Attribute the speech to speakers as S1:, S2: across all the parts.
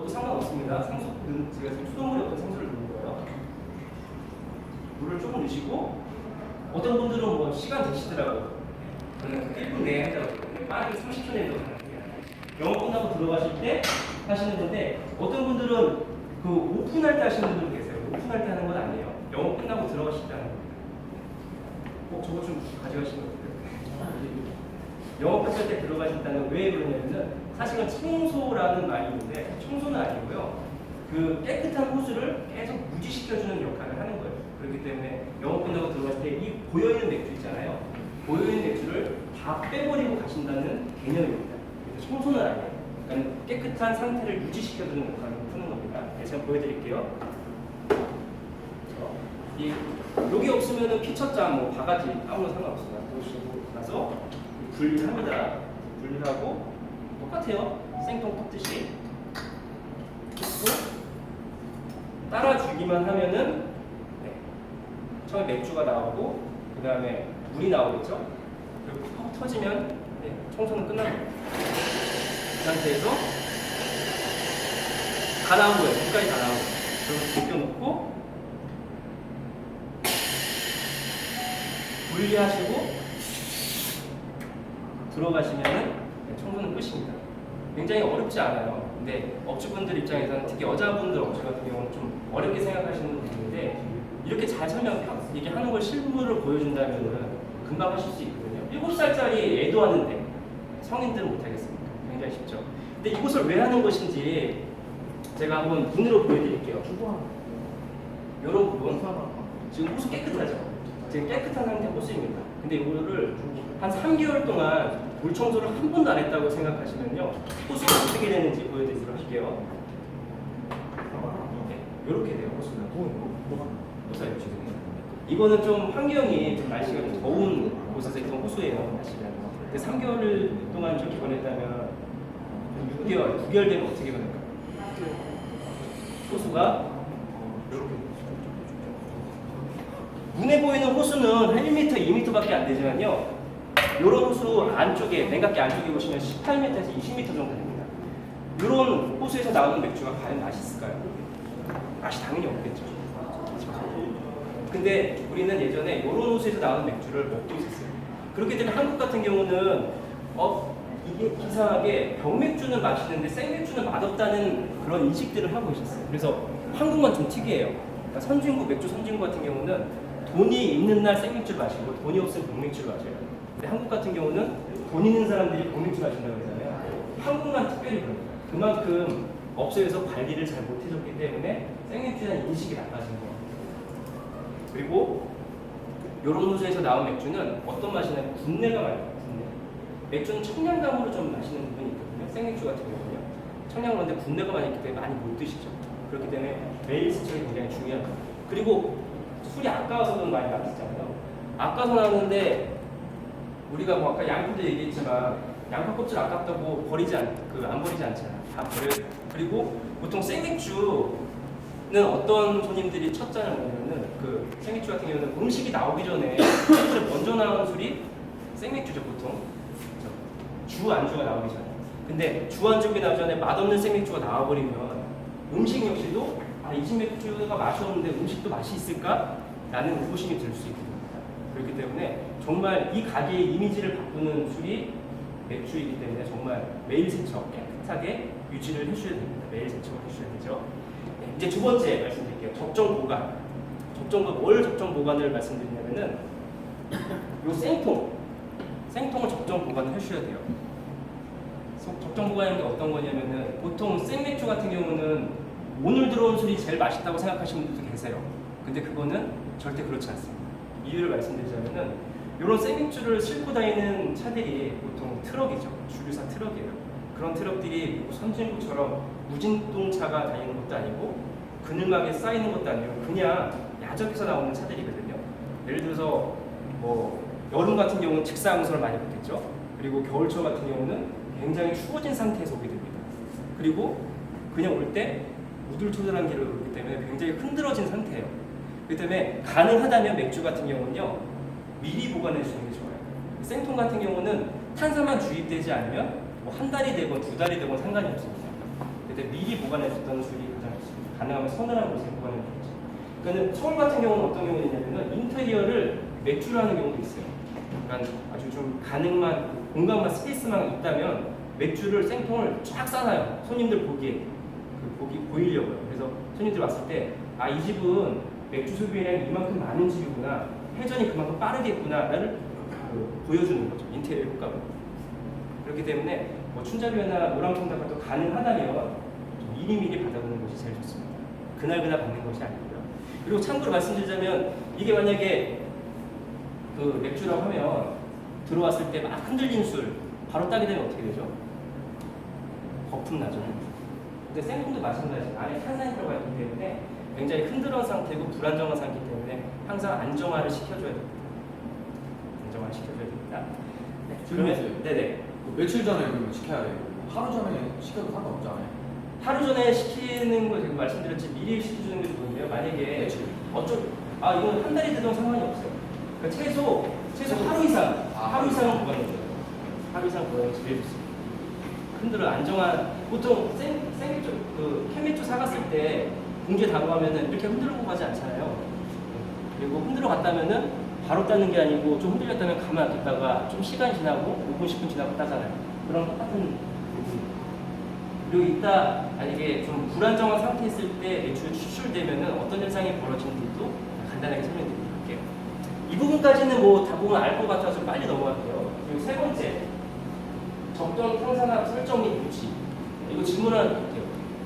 S1: 상관없습니다. 제가 지금 수돗물이 없던 생수를 넣는 거예요. 물을 조금 넣으시고, 어떤 분들은 뭐 시간 되시더라고요. 저는 1분 내에 한다고 빠르게 30초 내에 넣어요. 영어 끝나고 들어가실 때 하시는 건데, 어떤 분들은 그 오픈할 때 하시는 분들 계세요. 오픈할 때 하는 건 아니에요. 영어 끝나고 들어가실 때 하는 겁니다. 저거 좀 가져가시면 어때요? 영업했을 때 들어가신다는 왜 그러냐면은 사실은 청소라는 말이 있는데 청소는 아니고요. 그 깨끗한 호수를 계속 유지시켜주는 역할을 하는 거예요. 그렇기 때문에 영업 끝나고 들어갔을 때 이 고여있는 맥주 있잖아요. 고여있는 맥주를 다 빼버리고 가신다는 개념입니다. 그래서 청소는 아니에요. 그러니까 깨끗한 상태를 유지시켜주는 역할을 하는 겁니다. 네, 제가 보여드릴게요. 여기 없으면은 피처장, 뭐 바가지 아무나 상관없습니다. 그러시고 나서 분리합니다. 분리하고 똑같아요. 생통 섞듯이 따라주기만 하면은 네. 처음에 맥주가 나오고 그 다음에 물이 나오겠죠. 그리고 퍽 터지면 네, 청소는 끝납니다. 그 상태에서 다 나온 거예요. 끝까지 다 나온 거예요. 그리고 벗겨놓고 분리하시고 들어가시면은 청소는 끝입니다. 굉장히 어렵지 않아요. 근데 업주분들 입장에서는 특히 여자분들 업주 같은 경우는 좀 어렵게 생각하시는 부분인데 이렇게 잘 이게 하는 걸 실물을 보여준다면은 금방 하실 수 있거든요. 7살짜리 애도 하는데 성인들은 못하겠습니까? 굉장히 쉽죠. 근데 이것을 왜 하는 것인지 제가 한번 눈으로 보여드릴게요. 이런 부분 지금 호수 깨끗하죠? 지금 깨끗한 상태 호수입니다. 근데 이거를 한 3개월 동안 물 청소를 한 번도 안 했다고 생각하시면요. 호수가 어떻게 되는지 보여드리도록 할게요. 네, 이렇게 돼요, 호수가. 호수가 이렇게 돼요. 이거는 좀 환경이 좀 날씨가 좀 더운 곳에서 있던 호수예요, 사실은. 근데 3개월 동안 저렇게 보냈다면 6개월, 9개월 되면 어떻게 변할까요? 호수가 이렇게 눈에 보이는 호수는 한 1m, 2m밖에 안 되지만요. 이런 호수 안쪽에, 냉각기 안쪽에 보시면 18m에서 20m 정도 됩니다. 이런 호수에서 나오는 맥주가 과연 맛있을까요? 맛이 당연히 없겠죠. 근데 우리는 예전에 이런 호수에서 나오는 맥주를 먹고 있었어요. 그렇기 때문에 한국 같은 경우는 이게 이상하게 병맥주는 맛있는데 생맥주는 맛없다는 그런 인식들을 하고 있었어요. 그래서 한국만 좀 특이해요. 그러니까 선진국, 맥주 선진국 같은 경우는 돈이 있는 날 생맥주를 마시고 돈이 없으면 병맥주를 마셔요. 근데 한국 같은 경우는 돈 있는 사람들이 병맥주 마신다고 그러잖아요. 한국만 특별히 그런 거예요. 그만큼 업소에서 관리를 잘 못해줬기 때문에 생맥주에 대한 인식이 나빠진 거예요. 그리고 이런 호수에서 나온 맥주는 어떤 맛이냐면 군내가 많이 나요. 군내. 맥주는 청량감으로 좀 마시는 부분이 있거든요. 생맥주 같은 경우는요. 청량감인데 군내가 많이 있기 때문에 많이 못 드시죠. 그렇기 때문에 매일 세척이 굉장히 중요합니다. 그리고 술이 아까워서도 많이 마시잖아요. 아까워서 나오는데 우리가 뭐 아까 양파도 얘기했지만 양파 껍질 아깝다고 안 버리지 않잖아요. 다 버려요. 그리고 보통 생맥주는 어떤 손님들이 첫 잔을 먹으면은 그 생맥주 같은 경우는 음식이 나오기 전에 술을 먼저 나오는 술이 생맥주죠 보통. 주 안주가 나오기 전에. 근데 주 안주가 나오기 전에 맛없는 생맥주가 나와버리면 음식 역시도 이 집 맥주가 맛이 없는데 음식도 맛이 있을까? 라는 의구심이 들 수 있거든요. 그렇기 때문에 정말 이 가게의 이미지를 바꾸는 술이 맥주이기 때문에 정말 매일 세척 깨끗하게 유지를 해주셔야 됩니다. 매일 세척을 해주셔야 되죠. 네, 이제 두 번째 말씀드릴게요. 적정 보관. 뭘 적정 보관을 말씀드리냐면은 요 생통을 적정 보관을 해주셔야 돼요. 적정 보관하는 게 어떤 거냐면은 보통 생맥주 같은 경우는 오늘 들어온 술이 제일 맛있다고 생각하시는 분들도 계세요. 근데 그거는 절대 그렇지 않습니다. 이유를 말씀드리자면은 이런 생맥주를 싣고 다니는 차들이 보통 트럭이죠. 주류사 트럭이에요. 그런 트럭들이 선진국처럼 무진동차가 다니는 것도 아니고 그늘막에 쌓이는 것도 아니고 그냥 야적에서 나오는 차들이거든요. 예를 들어서 뭐 여름 같은 경우는 직사광선을 많이 붙겠죠. 그리고 겨울철 같은 경우는 굉장히 추워진 상태에서 오게 됩니다. 그리고 그냥 올 때 우둘투둘한 길을 오기 때문에 굉장히 흔들어진 상태예요. 그렇기 때문에 가능하다면 맥주 같은 경우는요 미리 보관해 주는 게 좋아요. 생통 같은 경우는 탄산만 주입되지 않으면 뭐 한 달이 되건 두 달이 되건 상관이 없습니다. 그때 미리 보관해줬다는 술이 가장 좋습니다. 가능하면 서늘한 곳에 보관해주죠. 그러니까 서울 같은 경우는 어떤 경우가 있냐면 인테리어를 맥주로 하는 경우도 있어요. 그러니까 아주 좀 가능한 공간만 스페이스만 있다면 맥주를 생통을 쫙 싸놔요. 손님들 보기에 보이려고요. 그래서 손님들 왔을 때 이 집은 맥주 소비량이 이만큼 많은 집이구나, 회전이 그만큼 빠르겠구나를 보여주는 거죠. 인테리어 효과로. 그렇기 때문에 뭐 춘자리나 노랑통닭도 가능하다면 미리미리 받아보는 것이 제일 좋습니다. 그날 받는 것이 아니고요. 그리고 참고로 말씀드리자면 이게 만약에 그 맥주라고 하면 들어왔을 때 막 흔들린 술 바로 따게 되면 어떻게 되죠? 거품 나죠. 근데 생통도 마찬가지. 안에 탄산이 들어가 있기 때문에 굉장히 흔들어온 상태고 불안정한 상태이기 때문에 항상 안정화를 시켜줘야 됩니다. 안정화 시켜줘야 됩니다. 네, 그러면 네네.
S2: 며칠 전에 그러면 시켜야 돼요? 하루 전에 시켜도 상관없지 않아요?
S1: 하루 전에 시키는 거 제가 말씀드렸지 미리 시켜주는 게 좋은데요. 만약에 이건 한 달이 돼도 상관이 없어요. 그러니까 최소 하루 이상 하루 이상은 보관해줘요. 하루 이상 보관이 제일 좋습니다. 흔들어 안정한 보통 생맥주 캔맥주 사갔을 때 봉지에 담아가면은 이렇게 흔들고 가지 않잖아요. 그리고 흔들어 갔다면은 바로 따는 게 아니고 좀 흔들렸다면 가만 뒀다가 좀 시간이 지나고 5분 10분 지나고 따잖아요. 그런 똑같은 부분입니다. 그리고 이따 만약에 좀 불안정한 상태에 있을 때 매출이 추출되면은 어떤 현상이 벌어지는지도 간단하게 설명드릴게요. 이 부분까지는 뭐 대부분 알 것 같아서 빨리 넘어갈게요. 그리고 세 번째, 적정 탄산화 설정 및 유지. 이거 질문하는 것 같아요.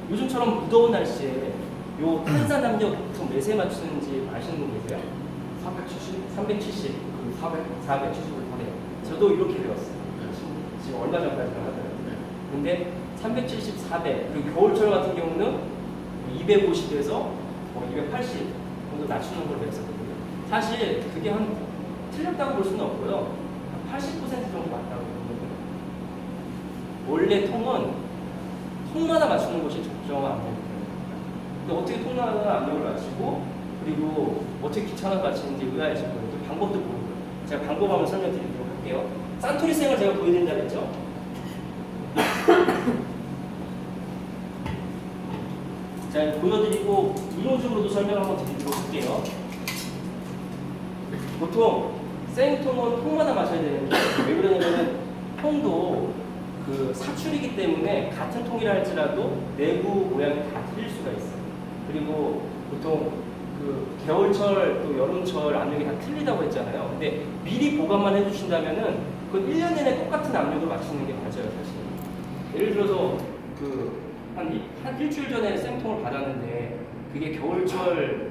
S1: 요즘처럼 무더운 날씨에 요 탄산 압력 보통 몇에 맞추는지 아시는 분 계세요?
S2: 370?
S1: 370.
S2: 그 400?
S1: 470을 하네요. 저도 이렇게 배웠어요. 지금 얼마 전까지는 하더라고요. 근데 370, 400, 그리고 겨울철 같은 경우는 250에서 280 정도 낮추는 걸 배웠었거든요. 사실 그게 틀렸다고 볼 수는 없고요. 한 80% 정도 맞다고 보거든요. 원래 통마다 맞추는 것이 적정한 압력입니다. 근데 어떻게 통마다 압력을 맞추고 그리고 어떻게 귀찮아서 맞추는지 의아해질 거예요. 또 방법도 보고요. 제가 방법 한번 설명드리도록 할게요. 산토리생을 제가 보여드린다 그랬죠? 자, 보여드리고 이론적으로도 설명 한번 드리도록 할게요. 보통 생통은 통마다 마셔야 되는데 왜 그러냐면은 통도 그 사출이기 때문에 같은 통이라 할지라도 내부 모양이 다 틀릴 수가 있어요. 그리고 보통 그 겨울철 또 여름철 압력이 다 틀리다고 했잖아요. 근데 미리 보관만 해주신다면은 그건 1년 내내 똑같은 압력을 맞추는 게 맞아요, 사실. 예를 들어서 한 일주일 전에 생통을 받았는데 그게 겨울철이나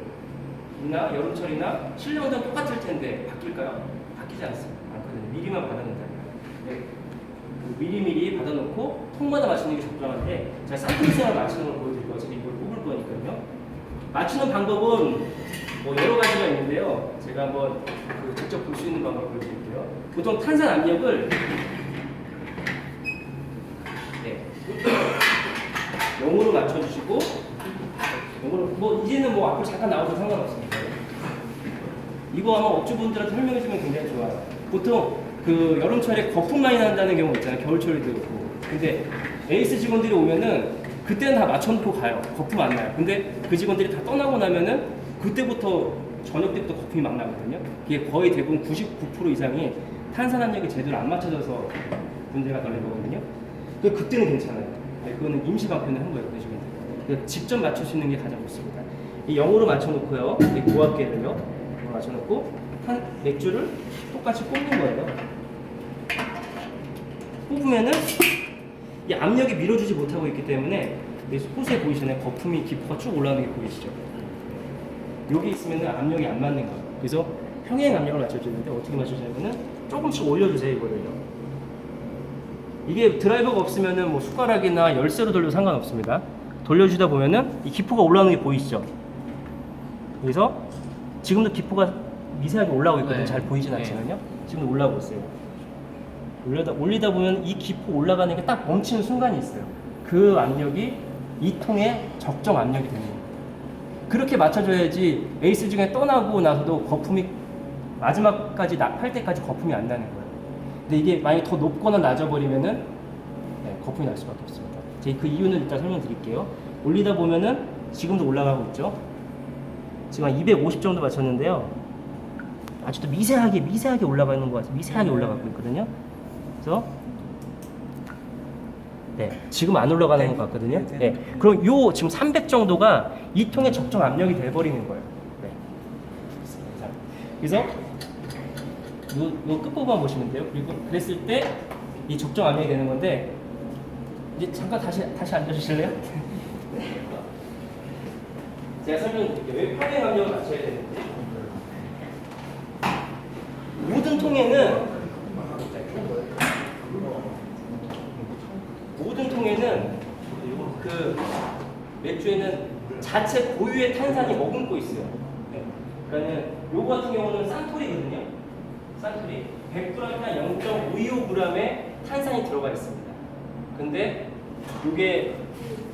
S1: 여름철이나 실내온도는 똑같을 텐데 바뀔까요? 바뀌지 않거든요. 미리만 받아낸다니까요. 네. 미리미리 받아놓고 통마다 맞추는 게 적정한데 제가 산토리생을 맞추는 걸 보여드리고 어차피 이걸 뽑을 거니까요. 맞추는 방법은 뭐 여러 가지가 있는데요. 제가 한번 직접 볼 수 있는 방법을 보여드릴게요. 보통 탄산 압력을 0으로 맞춰주시고 0으로 뭐 이제는 뭐 앞으로 잠깐 나와도 상관없습니다. 이거 아마 업주분들한테 설명해주면 굉장히 좋아요. 보통 그 여름철에 거품 많이 난다는 경우 있잖아요. 겨울철에도 있고. 근데 에이스 직원들이 오면은 그때는 다 맞춰놓고 가요. 거품 안 나요. 근데 그 직원들이 다 떠나고 나면은 그때부터 저녁 때부터 거품이 막 나거든요. 이게 거의 대부분 99% 이상이 탄산 압력이 제대로 안 맞춰져서 문제가 되는 거거든요. 그때는 괜찮아요. 네, 그거는 임시 방편을 한 거예요. 그 직원들. 직접 맞출 수 있는 게 가장 좋습니다. 이 0으로 맞춰놓고요. 이 고압계를요. 맞춰놓고 맥주를 똑같이 꼽는 거예요. 꼽으면은 이 압력이 밀어주지 못하고 있기 때문에 호수에 보이시나요? 거품이 기포가 쭉 올라오는 게 보이시죠? 여기 있으면은 압력이 안 맞는 거예요. 그래서 평행 압력을 맞춰주는데 어떻게 맞춰주냐면은 조금씩 올려주세요, 이거를요. 이게 드라이버가 없으면은 뭐 숟가락이나 열쇠로 돌려도 상관없습니다. 돌려주다 보면은 이 기포가 올라오는 게 보이시죠? 그래서 지금도 기포가 미세하게 올라오고 있거든요. 네. 잘 보이진 않지만요. 지금도 올라오고 있어요. 올리다 보면 이 기포 올라가는 게 딱 멈추는 순간이 있어요. 그 압력이 이 통의 적정 압력이 되는 거예요. 그렇게 맞춰줘야지 에이스 중에 떠나고 나서도 거품이 마지막까지 팔 때까지 거품이 안 나는 거예요. 근데 이게 만약에 더 높거나 낮아버리면은 거품이 날 수밖에 없습니다. 제가 그 이유는 일단 설명드릴게요. 올리다 보면은 지금도 올라가고 있죠. 지금 한 250 정도 맞췄는데요. 아직도 미세하게 올라가는 것 같아요. 미세하게 올라가고 있거든요. 그래서 네, 지금 안 올라가는 것 같거든요. 네, 그럼 요 지금 300 정도가 이 통의 적정 압력이 돼버리는 거예요. 네. 자, 그래서 요 끝부분만 보시면 돼요. 그리고 그랬을 때 이 적정 압력이 되는 건데 이제 잠깐 다시 앉아주실래요? 네. 제가 설명드릴게요. 왜 평행 압력을 맞춰야 되는지. 모든 통에는 그 맥주에는 자체 고유의 탄산이 머금고 있어요. 네. 그러니까 요거 같은 경우는 산토리거든요. 산토리 100g이나 0.525g의 탄산이 들어가 있습니다. 근데 이게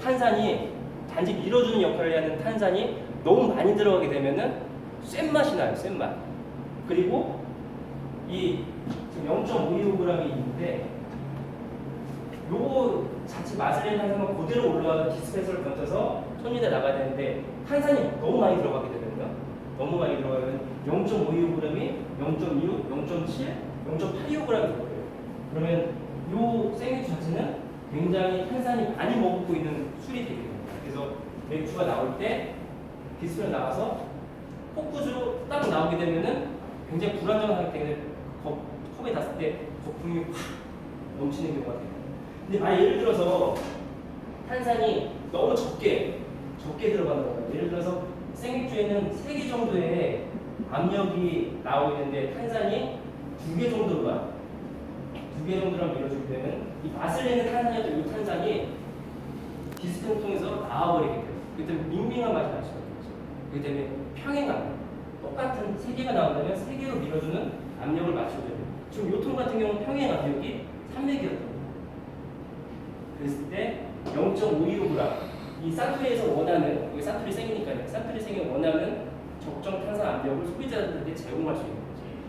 S1: 탄산이 단지 밀어주는 역할을 하는 탄산이 너무 많이 들어가게 되면은 센 맛이 나요. 센 맛. 그리고 이 지금 0.525g이 있는데 요거 자체 맛을 내는 탄산은 그대로 올라와서 디스펜서를 던져서 손님에 나가야 되는데 탄산이 너무 많이 들어가게 되거든요. 너무 많이 들어가면 0.525g이 0.26, 0.7, 0.825g이 돼버려요. 그러면 요 생맥주 자체는 굉장히 탄산이 많이 머금고 있는 술이 되게 됩니다. 그래서 맥주가 나올 때 디스플레이 나와서 포크주로 딱 나오게 되면은 굉장히 불안정한 상태에 컵에 닿았을 때 거품이 확 넘치는 경우가 돼요. 근데 만약 예를 들어서 탄산이 너무 적게 들어가는 거예요. 예를 들어서 생맥주에는 3개 정도의 압력이 나오고 있는데 탄산이 2개 정도만 2개 정도만 밀어주게 되면 이 맛을 내는 탄산이었던 이 탄산이 디스펜서 통해서 나와버리게 돼요. 그렇기 때문에 밍밍한 맛이 날 수가 있죠. 그렇기 때문에 평행압력 똑같은 3개가 나온다면 3개로 밀어주는 압력을 맞춰줘야 돼요. 지금 요통 같은 경우는 평행 압력이 300이었던 거예요. 그랬을 때 0.525g 이 산토리에서 원하는 이게 산토리 생이니까요. 산토리 생이 원하는 적정 탄산 압력을 소비자들한테 제공할 수 있는 거죠.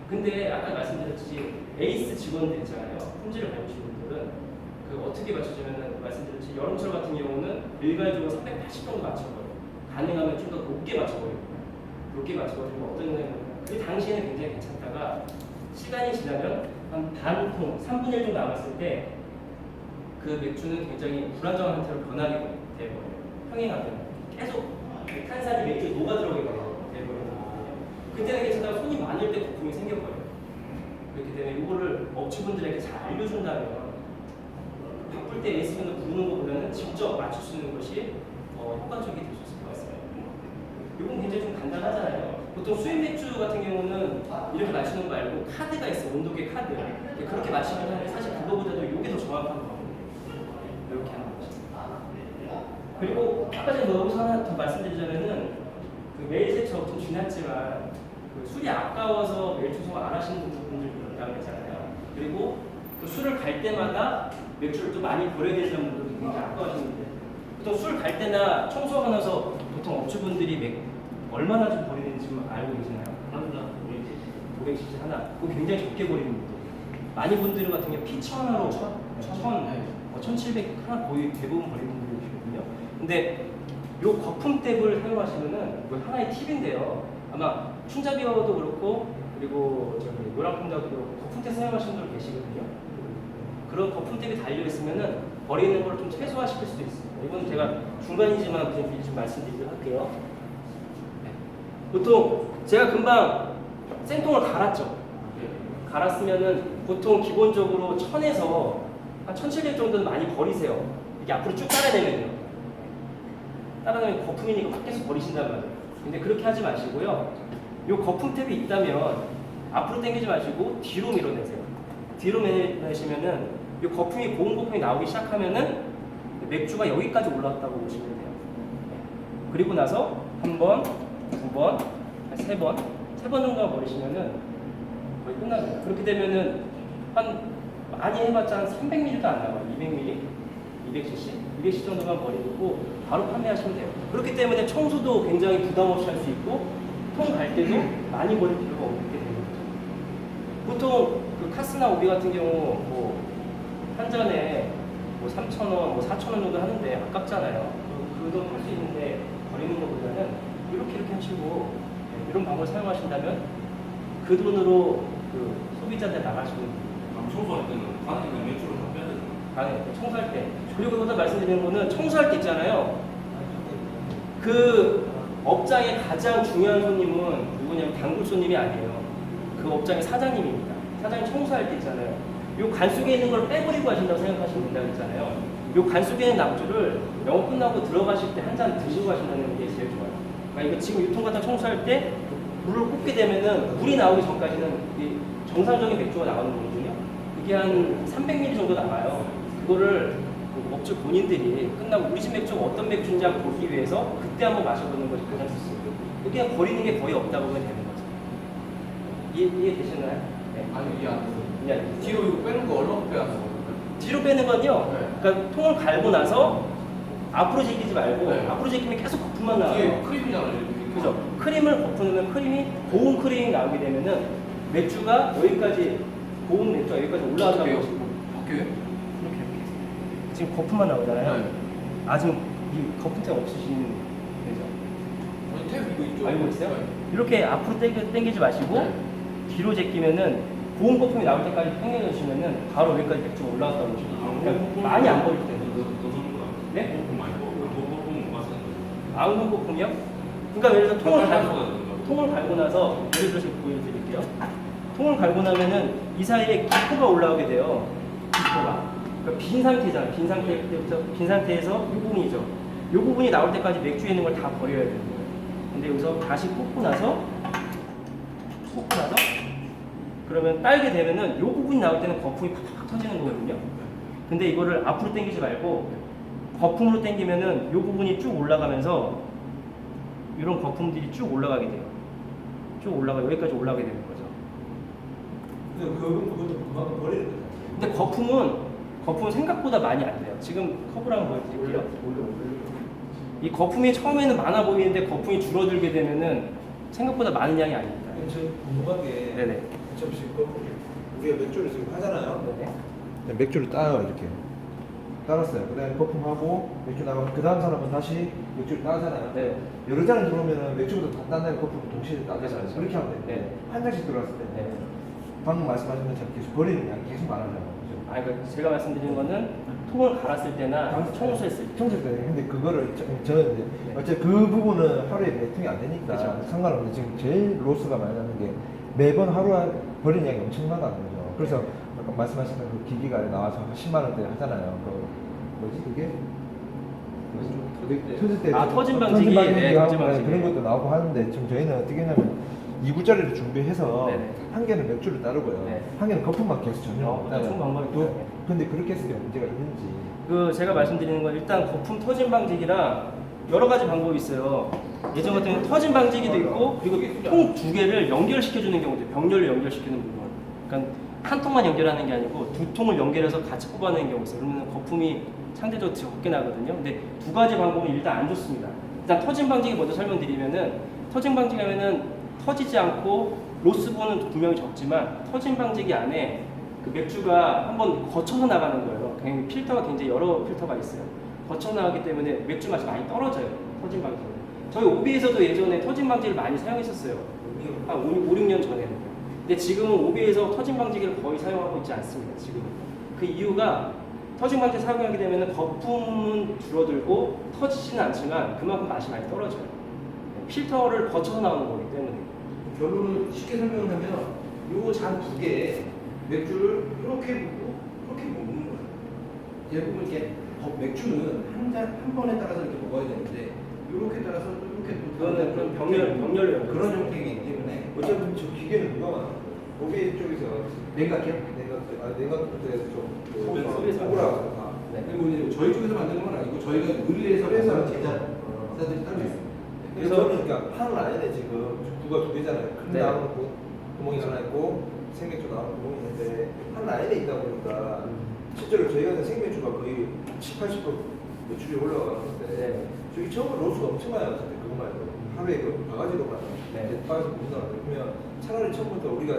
S1: 근데 아까 말씀드렸듯이 에이스 직원들 있잖아요. 품질을 배우시는 분들은 그 어떻게 맞춰주면은 말씀드렸듯이 여름철 같은 경우는 일괄적으로 380 정도 맞춰버려요. 가능하면 좀 더 높게 맞춰버리고 높게 맞춰버리고 어떤 경우는 그 당시에는 굉장히 괜찮다가 시간이 지나면 한 반통 3분의 1 정도 남았을 때 그 맥주는 굉장히 불안정한 상태로 변하게 돼버려요. 평행하면 계속 탄산이 맥주에 녹아들어가게 돼버리거든요. 그때는 괜찮다가 손이 많을 때 거품이 생겨버려요. 그렇기 때문에 이거를 업체분들에게 잘 알려준다면 바쁠 때 에이스분을 부르는 것보다는 직접 맞출 수 있는 것이 효과적이 될 수 있을 것 같습니다. 이건 굉장히 좀 간단하잖아요. 보통 수입 맥주 같은 경우는 이렇게 맞추는 거 말고 카드가 있어요. 온도계 카드. 그렇게 맞추면 하는데 사실 그거보다도 이게 더 정확한 거거든요. 이렇게 하는 거죠. 그리고 아까 전에 여기서 하나 더 말씀드리자면은 그 매일 세차 좀 지났지만 그 술이 아까워서 매일 주소 안 하시는 분들 있다고 했잖아요. 그리고 또 술을 갈 때마다 맥주를 또 많이 버려야 되시는 분들도 굉장히 아까워하시는데 보통 술 갈 때나 청소하고 나서 보통 업주분들이 얼마나 좀 버리는지 좀 알고 계시나요? 하나 500cc 하나. 그거 굉장히 적게 버리는 분들. 많이 분들 같은 경우 피1000으로 1700 하나 거의 대부분 버리는 분들이 계시거든요. 근데 요 거품탭을 사용하시면은 이거 하나의 팁인데요. 아마 충자비어도 그렇고 그리고 저기 노랑풍자도 그렇고 거품탭 사용하시는 분들 계시거든요. 그런 거품탭이 달려 있으면은 버리는 걸 좀 최소화시킬 수도 있습니다. 이건 제가 중간이지만 그냥 미리 좀 말씀드리도록 할게요. 네. 보통 제가 금방 생통을 갈았죠. 갈았으면은 보통 기본적으로 1000에서 한 1700 정도는 많이 버리세요. 이게 앞으로 쭉 따라내면요. 따라내면 거품이니까 계속 버리신단 말이에요. 근데 그렇게 하지 마시고요. 요 거품탭이 있다면 앞으로 당기지 마시고 뒤로 밀어내세요. 뒤로 밀어내시면은 요 거품이 고온 거품이 나오기 시작하면은 맥주가 여기까지 올라왔다고 보시면 돼요. 그리고 나서 한 번, 두 번, 세 번 정도만 버리시면은 거의 끝납니다. 그렇게 되면은 한 많이 해봤자 한 300ml도 안 나와요. 200ml, 200cc 정도만 버리고 바로 판매하시면 돼요. 그렇기 때문에 청소도 굉장히 부담 없이 할 수 있고 통 갈 때도 많이 버릴 필요가 없게 됩니다. 보통 그 카스나 오비 같은 경우 뭐 한 잔에 뭐 3,000원, 뭐 4,000원 정도 하는데 아깝잖아요. 그 돈 팔 수 있는데 버리는 것보다는 이렇게 하시고 이런 방법을 사용하신다면 그 돈으로 그 소비자한테 나가시는
S2: 청소할 때는 가능한 매출을 다 빼야 되잖아.
S1: 방에 청소할 때. 그리고 여기서 말씀드리는 거는 청소할 때 있잖아요. 그 업장의 가장 중요한 손님은 누구냐면 단골 손님이 아니에요. 그 업장의 사장님입니다. 사장님 청소할 때 있잖아요. 요 간 속에 있는 걸 빼버리고 하신다고 생각하시면 된다고 했잖아요. 요 간 속에 있는 낙주를 영업 끝나고 들어가실 때 한 잔 드시고 가신다는 게 제일 좋아요. 그러니까 이거 지금 유통가탕 청소할 때 물을 꽂게 되면은 물이 나오기 전까지는 이 정상적인 맥주가 나오는 거거든요. 그게 한 300ml 정도 나와요. 그거를 그 업주 본인들이 끝나고 우리 집 맥주가 어떤 맥주인지 한번 보기 위해서 그때 한번 마셔보는 것이 가장 좋습니다. 그게 버리는 게 거의 없다고 보면 되는 거죠. 이해되시나요? 네.
S2: 아니 이게 안 돼서.
S1: 네.
S2: 뒤로 이거 빼는 거 얼마나 빼왔어?
S1: 뒤로 빼는 건요.
S2: 네.
S1: 그러니까 통을 갈고 나서 앞으로 제끼지 말고
S2: 네.
S1: 앞으로 제끼면 계속 거품만 나와요.
S2: 뒤에 크림이잖아요. 이렇게.
S1: 그죠? 크림을 거푸면 크림이 고운 크림이 나오게 되면은 맥주가 여기까지 고운 맥주가 여기까지 올라간다는
S2: 어떡해요?
S1: 것이고
S2: 바뀌어요?
S1: 이렇게 지금 거품만 나오잖아요.
S2: 네.
S1: 아직 이 거품태 없으신 거죠?
S2: 아니 탭 이거 있죠?
S1: 알고 있어요?
S2: 네.
S1: 이렇게 앞으로 당기지 마시고
S2: 네.
S1: 뒤로 제끼면은 고운 거품이 나올 때까지 당겨주시면은 바로 여기까지 맥주가 올라왔다는 거죠. 그러니까 많이 안 버릴 때. 네? 아웅 거품이요? 그러니까 예를 들어서 통을 갈고 나서 예를 들어서 보여드릴게요. 통을 갈고 나면은 이 사이에 기포가 올라오게 돼요. 기포가. 그러니까 빈 상태잖아요. 빈 상태에서 이 부분이죠. 이 부분이 나올 때까지 맥주에 있는 걸 다 버려야 되는 거예요. 근데 여기서 다시 꽂고 나서 그러면 딸게 되면은 이 부분이 나올 때는 거품이 팍팍 터지는 거거든요. 근데 이거를 앞으로 당기지 말고 거품으로 당기면은 이 부분이 쭉 올라가면서 이런 거품들이 쭉 올라가게 돼요. 쭉 올라가 여기까지 올라가게 되는 거죠.
S3: 근데 그것도 그만큼 버리는 거죠.
S1: 근데 거품은 생각보다 많이 안 돼요. 지금 컵을 한번 보여드릴게요. 이 거품이 처음에는 많아 보이는데 거품이 줄어들게 되면은 생각보다 많은 양이 아닙니다.
S3: 저 궁금한 게
S1: 네네.
S3: 지금 우리가 맥주를 지금 하잖아요.
S1: 네네.
S3: 맥주를 따요 이렇게 따랐어요. 그다음에 거품하고 맥주 나가면 그 다음 사람은 다시 맥주를 따잖아요.
S1: 네.
S3: 여러 잔을 들어오면 맥주보다 더 딴다는 거품을 동시에 따잖아요.
S1: 그렇죠.
S3: 그렇게 하면 돼요.
S1: 네.
S3: 한 잔씩 들어왔을 때
S1: 네.
S3: 방금 말씀하신 것처럼 계속 버리는 양이 계속 많아져요. 그죠?
S1: 그러니까 제가 말씀드리는 거는 통을 갈았을 때나 청소했을 때.
S3: 청소할 때 근데 그거를 저는 이제
S1: 네.
S3: 어차피 그 부분은 하루에 몇 통이 안 되니까
S1: 그렇죠.
S3: 상관없는데 지금 제일 로스가 많이 나는 게 매번 하루에 버리는 양이 엄청나다는 거죠. 그래서 아까 말씀하신 그 기기가 나와서 한 10만 원대 하잖아요. 그 뭐지 그게? 터질 때
S1: 터진 방지기. 네, 터진 방지기.
S3: 그런 것도 나오고 하는데 지금 저희는 어떻게 했냐면 2구짜리를 준비해서
S1: 네네.
S3: 한 개는 맥주를 따르고요.
S1: 네.
S3: 한 개는 거품만 계속 전혀
S1: 그것도 좋은 방법이다.
S3: 또 근데 그렇게 했을 때 문제가 있는지
S1: 그 제가 말씀드리는 건 일단 거품 터진 방지기랑 여러 가지 방법이 있어요. 예전 같은 경우는 터진 방지기도 있고 그리고 통 두 개를 연결시켜 주는 경우도 있어요. 병렬로 연결시키는 부분. 그러니까 한 통만 연결하는 게 아니고 두 통을 연결해서 같이 뽑아내는 경우가 있어요. 그러면 거품이 상대적으로 적게 나거든요. 근데 두 가지 방법은 일단 안 좋습니다. 일단 터진 방지기 먼저 설명드리면은 터진 방지기 하면은 터지지 않고 로스 부분은 분명히 적지만 터진 방지기 안에 그 맥주가 한번 거쳐서 나가는 거예요. 필터가 굉장히 여러 필터가 있어요. 거쳐 나가기 때문에 맥주 맛이 많이 떨어져요. 터진 방지. 저희 오비에서도 예전에 터진 방지를 많이 사용했었어요. 한 5, 6년 전에는. 근데 지금은 오비에서 터진 방지기를 거의 사용하고 있지 않습니다. 지금 그 이유가 터진 방지 사용하게 되면 거품은 줄어들고 터지지는 않지만 그만큼 맛이 많이 떨어져요. 필터를 거쳐서 나오는 거기 때문에.
S4: 결론은 쉽게 설명하면 요 잔 두 개에 맥주를 이렇게 붓고 이렇게 먹는 거예요. 대부분 이렇게 맥주는 한 번에 따라서 이렇게 먹어야 되는데 이렇게 따라서 이렇게 또
S1: 그거는 그런 병렬
S4: 그런 형태이기 때문에
S3: 어차피 저 기계는 누가 만들어? 오비 쪽에서
S4: 냉각이요?
S3: 냉각부터해서 좀
S1: 소비에서
S3: 오라고 다.
S1: 네.
S4: 그리고 이제 저희 쪽에서 만드는 건 아니고 저희가 의뢰해서
S3: 그래서
S4: 만든 제작사들이 따로 있어요.
S3: 그래서 저는 그러니까 판을 안에 지금 구가 두 개잖아요. 큰
S1: 네.
S3: 나오는 구멍이 하나 있고 생맥주 나오는 구멍이 있는데 판 안에 있다 보니까 실제로 저희가 생맥주가 거의 70, 80% 매출이 올라가는데
S1: 네.
S3: 저기 처음에 로스가 엄청 많이 나왔을 때 그것만 해도 하루에 그 바가지로만
S1: 네.
S3: 바가지 무슨 나왔는데 그러면 차라리 처음부터 우리가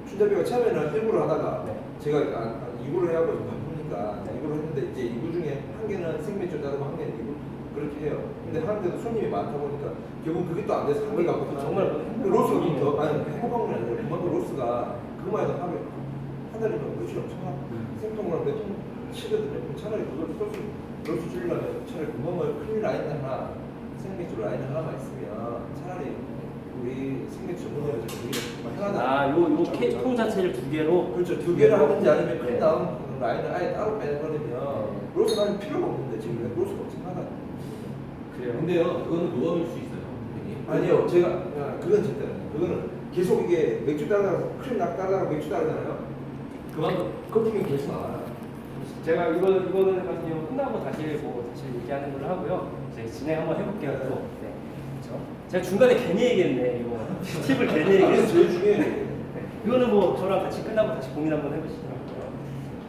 S3: 춘자비가 처음에는 1구를 하다가
S1: 네.
S3: 제가 2구를 해갖고 좀 바쁘니까
S1: 네.
S3: 2구를 따르고 했는데 이제 이부 중에 한 개는 생맥주 따르고 한 개는 이부 그렇게 해요. 근데 하는데도 손님이 많다 보니까 결국 그게 또 안 돼서 한 개 갖고
S1: 정말
S3: 그 로스가 더 아니 행복한 건 아니라 그만큼 로스가 그거만 해도 하루에 한 달이면 며칠 엄청나 생통으로 몇통 치거든요. 그럼 차라리 그걸 로스 줄이려면 차라리 그거만 클린 라인 하나 생맥주 라인 하나만 있으면 차라리 우리 생맥주 전문점에서 우리가 편하다.
S1: 통 자체를 두 개로.
S3: 그렇죠. 두 개를 하든지 아니면 큰
S1: 네.
S3: 다음 라인을 아예 따로 빼버리면 로스가 할 필요가 없는데 지금 로스가 엄청나다.
S1: 그래요.
S4: 근데요, 그거는 노하우일 수 있어요. 선생님.
S3: 아니요, 제가 그건 절대 아니에요. 그거는 계속 이게 맥주 따라서 크림 따라서 맥주 따르잖아요. 그만큼 거품이 계속 나와요.
S1: 제가 이거는 같은 경우 끝나고 다시 얘기하는 걸로 하고요. 이제 진행 한번 해볼게요. 또. 네. 그렇죠. 제가 중간에 괜히 얘기했네. 이거 팁을 괜히
S3: 그래서
S1: 얘기했어요.
S3: 제일 중요해요.
S1: 네. 이거는 뭐 저랑 같이 끝나고 다시 고민 한번 해보시더라고요.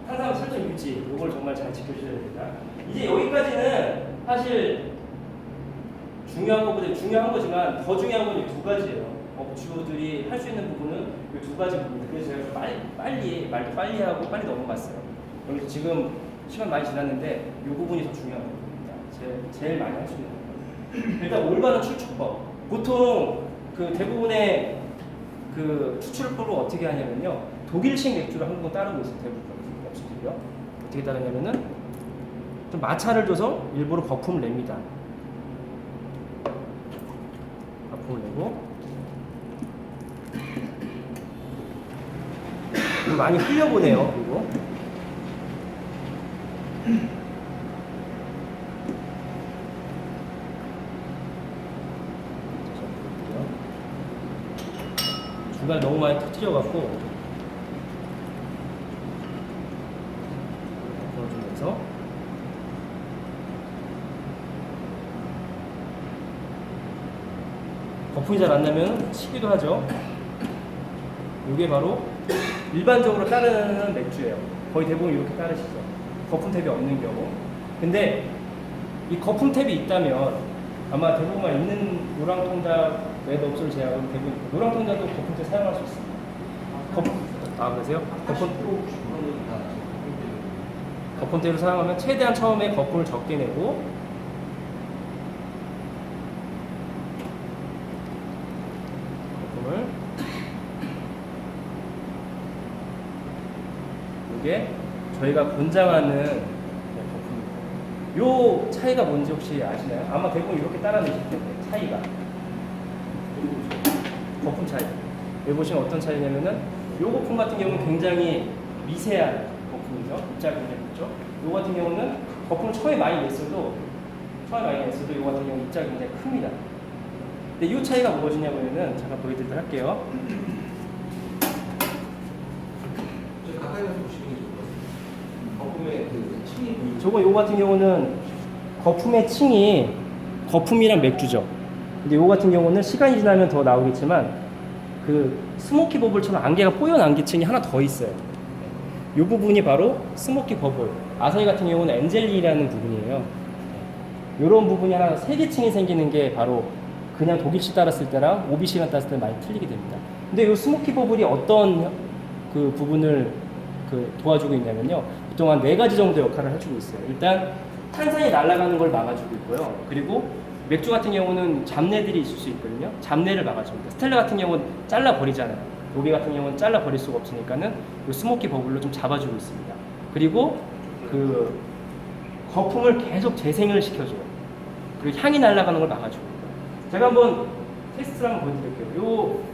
S1: 항상 설정 유지, 이걸 정말 잘 지켜주셔야 됩니다. 이제 여기까지는 사실 중요한 거지만 더 중요한 건 이 두 가지예요. 업주들이 할 수 있는 부분은 이 두 가지 부분인데 그래서 제가 좀 말도 빨리 하고 빨리 넘어갔어요. 그래서 지금 시간 많이 지났는데 이 부분이 더 중요한 부분입니다. 제일 많이 할 수 있는 부분. 일단 올바른 출처법. 보통 그 대부분의 그 추출법을 어떻게 하냐면요. 독일식 맥주를 한국은 따르고 있어요. 대부분 업주들이요. 어떻게 따르냐면은 좀 마찰을 줘서 일부러 거품을 냅니다. 거품을 내고 많이 흘려보네요. 그리고 중간에 너무 많이 터뜨려갖고 부어주면서 거품이 잘 안 나면 식기도 하죠. 이게 바로 일반적으로 따르는 맥주예요. 거의 대부분 이렇게 따르시죠. 거품 탭이 없는 경우. 근데 이 거품 탭이 있다면 아마 대부분 있는 노랑통닭 외도 업소를 제외하고 대부분 노랑통닭도 거품 탭 사용할 수 있습니다. 그러세요? 거품 탭을 사용하면 최대한 처음에 거품을 적게 내고 이게 저희가 권장하는 거품입니다. 요 차이가 뭔지 혹시 아시나요? 아마 대부분 이렇게 따라내실 텐데 차이가 거품 차이. 여기 보시면 어떤 차이냐면은 요 거품 같은 경우는 굉장히 미세한 거품이죠. 입자가 굉장히 있죠. 요 같은 경우는 거품을 처음에 많이 냈어도 요 같은 경우 입자가 굉장히 큽니다. 근데 요 차이가 무엇이냐면은 잠깐 보여드리도록 할게요.
S4: 가까이 가서 보시는 게 좋을 것 같아요. 거품의 그 층이 보이죠?
S1: 요 같은 경우는 거품의 층이 거품이랑 맥주죠. 근데 요 같은 경우는 시간이 지나면 더 나오겠지만 그 스모키 버블처럼 안개가 뽀얀 안개층이 하나 더 있어요. 이 부분이 바로 스모키 버블. 아사히 같은 경우는 엔젤리라는 부분이에요. 이런 부분이 하나 3개 층이 생기는 게 바로 그냥 독일식 따랐을 때랑 오비식을 따랐을 때 많이 틀리게 됩니다. 근데 이 스모키 버블이 어떤 그 부분을 도와주고 있냐면요. 보통 한 4가지 정도 역할을 해주고 있어요. 일단 탄산이 날아가는 걸 막아주고 있고요. 그리고 맥주 같은 경우는 잡내들이 있을 수 있거든요. 잡내를 막아줍니다. 스텔라 같은 경우는 잘라버리잖아요. 로비 같은 경우는 잘라버릴 수가 없으니까는 이 스모키 버블로 좀 잡아주고 있습니다. 그리고 그 거품을 계속 재생을 시켜줘요. 그리고 향이 날아가는 걸 막아주고 있고요. 제가 한번 테스트를 한번 보여드릴게요.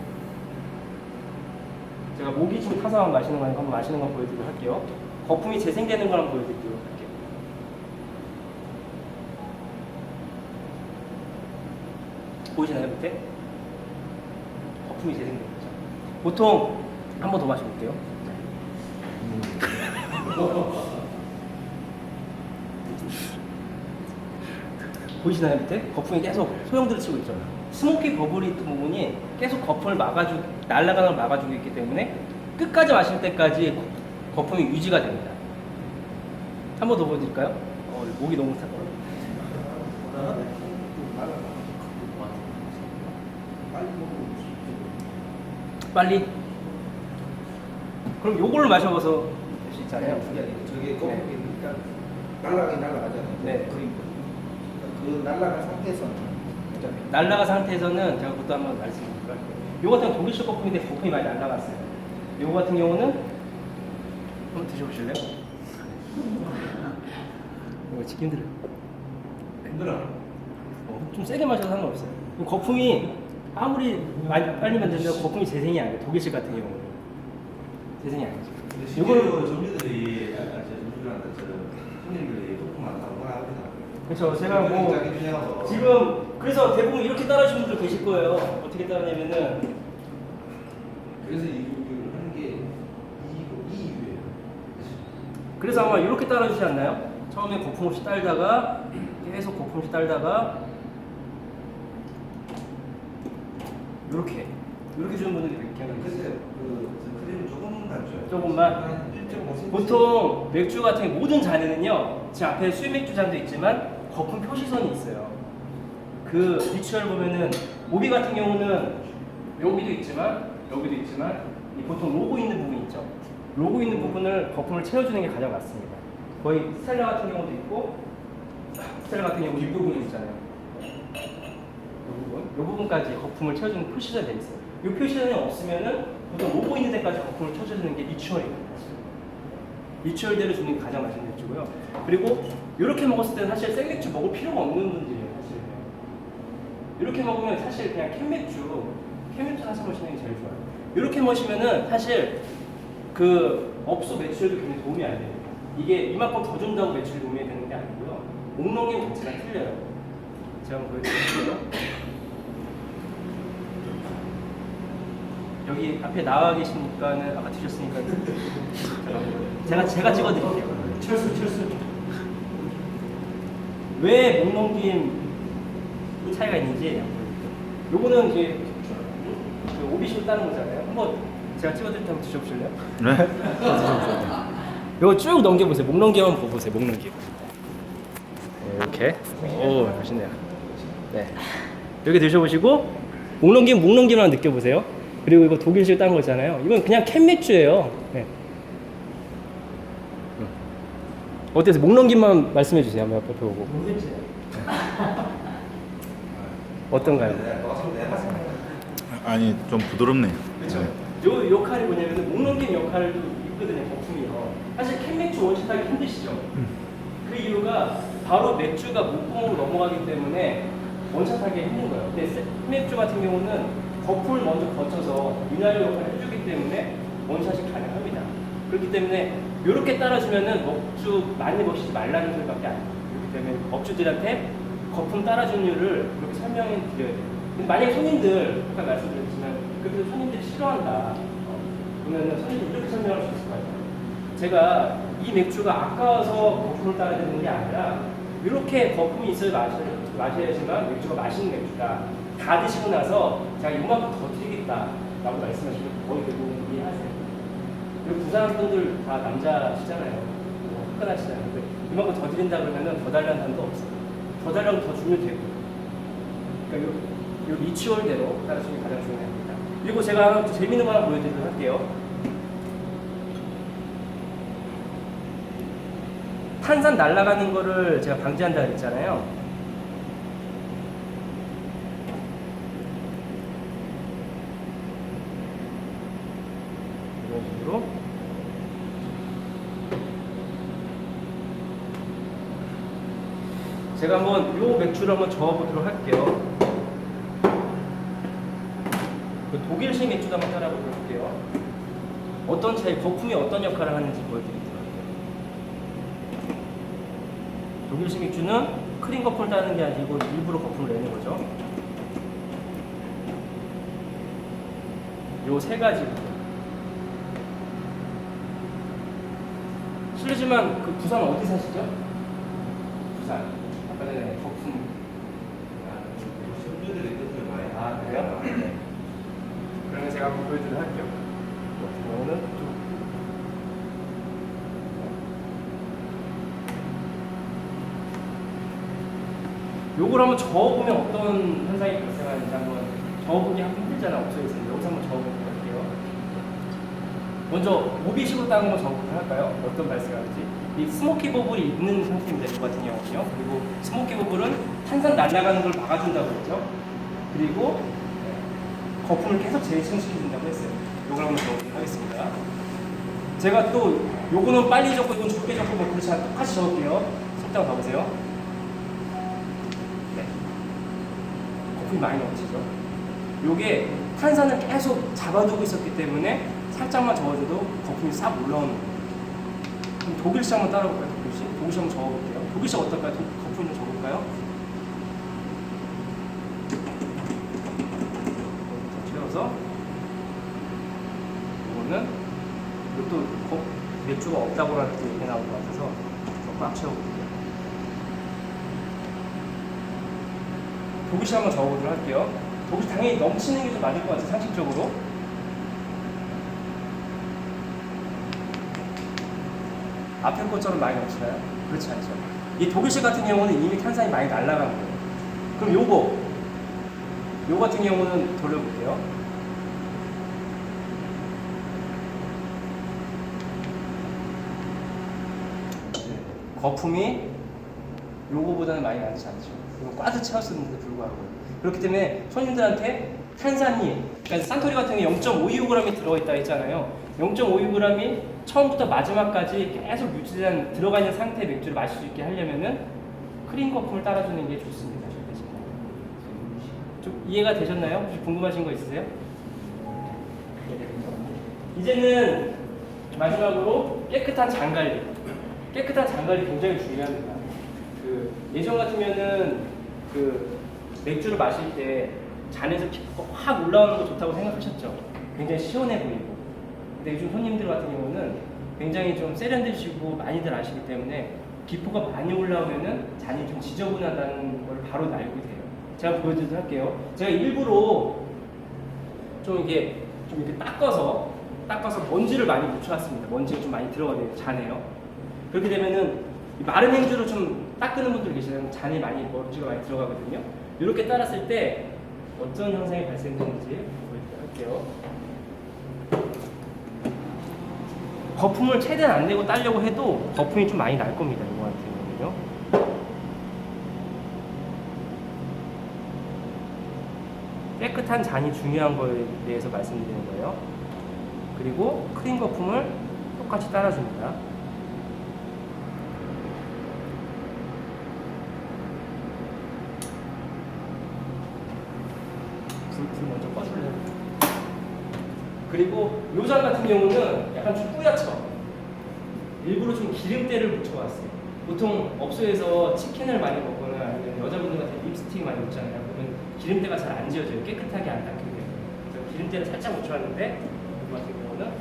S1: 제가 모기 좀 타서 마시는 거 한번 마시는 거 보여드리도록 할게요. 거품이 재생되는 걸 한번 보여드리도록 할게요. 보이시나요, 밑에? 거품이 재생되는 거죠. 보통 한 번 더 마셔볼게요. 보이시나요, 밑에? 거품이 계속 소용돌이 치고 있죠. 스모키 버블이 부분이 계속 거품을 날아가는 걸 막아주고 있기 때문에 끝까지 마실 때까지 거품이 유지가 됩니다. 한 번 더 보여드릴까요? 목이 너무 타고. 빨리? 그럼 요걸로 마셔봐서 될 수 있잖아요.
S4: 저게 거품이니까 날라가긴 날라가잖아요.
S1: 네.
S4: 그 날라간 상태에서는 어차피
S1: 날라간 상태에서는 제가 그것도 한번 말씀드릴게요. 요거 같은 경우 독일식 거품인데 거품이 많이 날라갔어요. 요거 같은 경우는 한번 드셔보실래요? 이거 찍기 힘들어요.
S3: 힘들어.
S1: 좀 세게 마셔도 상관없어요. 이 거품이 아무리 많이 빨리 만들면 거품이 재생이 안 돼요. 독일식 같은 경우는 재생이 아니죠.
S5: 실제로 점주들이 아까 제 점주들한테 손님들이 소품 많다고 합니다.
S1: 그렇죠. 제가 뭐
S5: 자기 주장하고
S1: 지금 그래서 대부분 이렇게 따라하시는 분들 계실 거예요. 어떻게 따라하냐면은
S5: 그래서 이 하는 게 이 이유예요.
S1: 그래서 아마 이렇게 따라주지 않나요? 처음에 거품 없이 딸다가 계속 거품 없이 딸다가 이렇게 주는 분들이 굉장히
S5: 그래서
S1: 있어요.
S5: 그 크림을 조금만 줘요.
S1: 조금만?
S5: 한 1.5cm.
S1: 보통 맥주 같은 게 모든 잔에는요, 제 앞에 수입 맥주 잔도 있지만 거품 표시선이 있어요. 그 리추얼 보면은 오비 같은 경우는 여기도 있지만 이 보통 로고 있는 부분 있죠. 로고 있는 부분을 거품을 채워주는 게 가장 맞습니다. 거의 스텔라 같은 경우도 있고 스텔라 같은 경우 뒷부분이 있잖아요. 이 부분까지 거품을 채워주는 표시선이 되어 있어요. 이 표시선이 없으면은 보통 로고 있는 데까지 거품을 쳐주는 게 리추얼입니다. 리추얼대로 주는 게 가장 맛있는 맥주고요. 그리고 이렇게 먹었을 때는 사실 생맥주 먹을 필요가 없는 분들이에요. 사실 이렇게 먹으면 사실 그냥 캔맥주 사서 마시는 게 제일 좋아요. 이렇게 마시면은 사실 그 업소 매출에도 굉장히 도움이 안 돼요. 이게 이만큼 더 준다고 매출이 도움이 되는 게 아니고요. 목넘김 자체가 틀려요. 제가 한번 보여드릴게요. 여기 앞에 나와 계시니까는 아까 드셨으니까 제가 찍어드릴게요. 철수. 왜 목넘김 차이가 있는지 요거는 이제 그 오비쇼 따는 거잖아요. 한번 제가 찍어드릴 때 한번 드셔보실래요?
S6: 네.
S1: 요거 쭉 넘겨보세요. 목 넘김 한번 보세요. 목 넘김. 네, 이렇게. 오, 멋있네요. 네. 이렇게 드셔보시고 목 넘김 한번 느껴보세요. 그리고 이거 독일식 따는 거 있잖아요. 이건 그냥 캔 맥주예요. 네. 어때서 목 넘김만 말씀해 주세요. 한번 옆에 보고.
S3: 모르겠지.
S1: 어떤가요?
S6: 아니 좀 부드럽네요.
S1: 그렇죠. 요 역할이 뭐냐면 목 넘김 역할도 있거든요. 거품이요. 사실 캔 맥주 원샷하기 힘드시죠? 그 이유가 바로 맥주가 목구멍으로 넘어가기 때문에 원샷하기 힘든 거예요. 근데 캔 맥주 같은 경우는 거품을 먼저 거쳐서 미나리 역할을 해주기 때문에 원샷이 가능합니다. 그렇기 때문에 이렇게 따라주면은 맥주 많이 마시지 말라는 소리밖에 안 해요. 그렇기 때문에 업주들한테 거품 따라주는 이유를 그렇게 설명해 드려야 돼요. 근데 만약에 손님들, 아까 말씀드렸지만 그래도 손님들이 싫어한다. 그러면은 손님들 이렇게 설명할 수 있을 것 같아요. 제가 이 맥주가 아까워서 거품을 따라야 되는 게 아니라 이렇게 거품이 있어야 마셔야지만 맥주가 맛있는 맥주다. 다 드시고 나서 제가 이만큼 더 드리겠다 라고 말씀하시면 거의 대부분 이해하세요. 그리고 부산 분들 다 남자시잖아요. 화끈하시잖아요. 근데 이만큼 더 드린다 그러면 더 달라는 사람도 없어요. 더 달라고 더 주면 되고. 그러니까 요 리추얼대로 따라주는 게 가장 중요합니다. 그리고 제가 하나 또 재밌는 거 하나 보여드리도록 할게요. 탄산 날아가는 거를 제가 방지한다 그랬잖아요. 이런 식으로. 제가 한번 요 맥주를 한번 저어보도록 할게요. 그 독일식 맥주도 한번 따라보도록 할게요. 어떤 차이, 거품이 어떤 역할을 하는지 보여드리도록 할게요. 독일식 맥주는 크림 거품을 따는 게 아니고 일부러 거품을 내는 거죠. 요 세 가지. 실례지만 그 부산 어디 사시죠? 부산. 아까 전에 거품.
S5: 점주들이 뜻을 많이
S1: 아, 그래요? 네. 그러면 제가 한번 보여드리도록 할게요. 이거는 요걸 한번 저어보면 어떤 현상이 발생하는지 한번 저어보기 한번 힘들잖아, 업소에서. 여기서 한번 저어보도록 할게요. 먼저 오비식으로 따는 거 정복을 할까요? 어떤 발생하는지. 이 스모키 버블이 있는 상태입니다. 이 같은 경우는요. 그리고 스모키 버블은 탄산 날아가는 걸 막아준다고 했죠. 그리고 거품을 계속 재생시켜준다고 했어요. 이걸 한번 적어보도록 하겠습니다. 제가 또 요거는 빨리 적고 이건 적게 적고 뭐 그렇지 않아 똑같이 적을게요. 속담 봐보세요. 네. 거품이 많이 넘치죠. 요게 탄산을 계속 잡아두고 있었기 때문에 살짝만 적어줘도 거품이 싹 올라오는 거예요. 그럼 독일시 한번 따라볼까요? 독일시 한번 적어볼게요. 독일시 어떨까요? 거품 좀 적을까요? 채워서 이거는 이것도 맥주가 없다고라는 또 얘기 나온 것 같아서 꽉 채워볼게요. 독일시 한번 적어보도록 할게요. 독일시 당연히 넘치는 게 좀 맞을 것 같아요. 상식적으로. 앞에 것처럼 많이 넘치나요? 그렇지 않죠. 이 독일시 같은 경우는 이미 탄산이 많이 날아간 거예요. 그럼 요거 같은 경우는 돌려볼게요. 거품이 요거보다는 많이 나지 않죠. 이거 꽉 채웠었는데 불구하고. 그렇기 때문에 손님들한테 탄산이, 그러니까 산토리 같은 경우에 0.525g이 들어있다 했잖아요. 0.525g이 처음부터 마지막까지 계속 유지된 들어가 있는 상태의 맥주를 마실 수 있게 하려면은 크림 거품을 따라주는 게 좋습니다. 좀 이해가 되셨나요? 혹시 궁금하신 거 있으세요? 이제는 마지막으로 깨끗한 장 관리. 깨끗한 장 관리 굉장히 중요합니다. 그 예전 같으면은 그 맥주를 마실 때 잔에서 피부가 확 올라오는 거 좋다고 생각하셨죠? 굉장히 시원해 보이고. 근데 요즘 손님들 같은 경우는 굉장히 좀 세련되시고 많이들 아시기 때문에 기포가 많이 올라오면은 잔이 좀 지저분하다는 걸 바로 알게 돼요. 제가 보여드리도록 할게요. 제가 일부러 좀 이렇게 닦아서 먼지를 많이 묻혀왔습니다. 먼지가 좀 많이 들어가요. 잔에요. 그렇게 되면은 마른 행주로 좀 닦는 분들 계시면 잔이 많이 먼지가 많이 들어가거든요. 이렇게 따랐을 때 어떤 현상이 발생되는지 보여드릴게요. 거품을 최대한 안 내고 따려고 해도 거품이 좀 많이 날 겁니다. 이거 같은 경우는요. 깨끗한 잔이 중요한 거에 대해서 말씀드리는 거예요. 그리고 크림 거품을 똑같이 따라줍니다. 불 먼저 꺼줄래요? 그리고 요잔 같은 경우는 약간 좀 뿌옇죠? 일부러 좀 기름때를 묻혀왔어요. 보통 업소에서 치킨을 많이 먹거나 아니면 여자분들 같은 립스틱 많이 묻잖아요. 그러면 기름때가 잘 안 지워져요. 깨끗하게 안 닦이게. 그래서 기름때를 살짝 묻혀왔는데 이 같은 경우는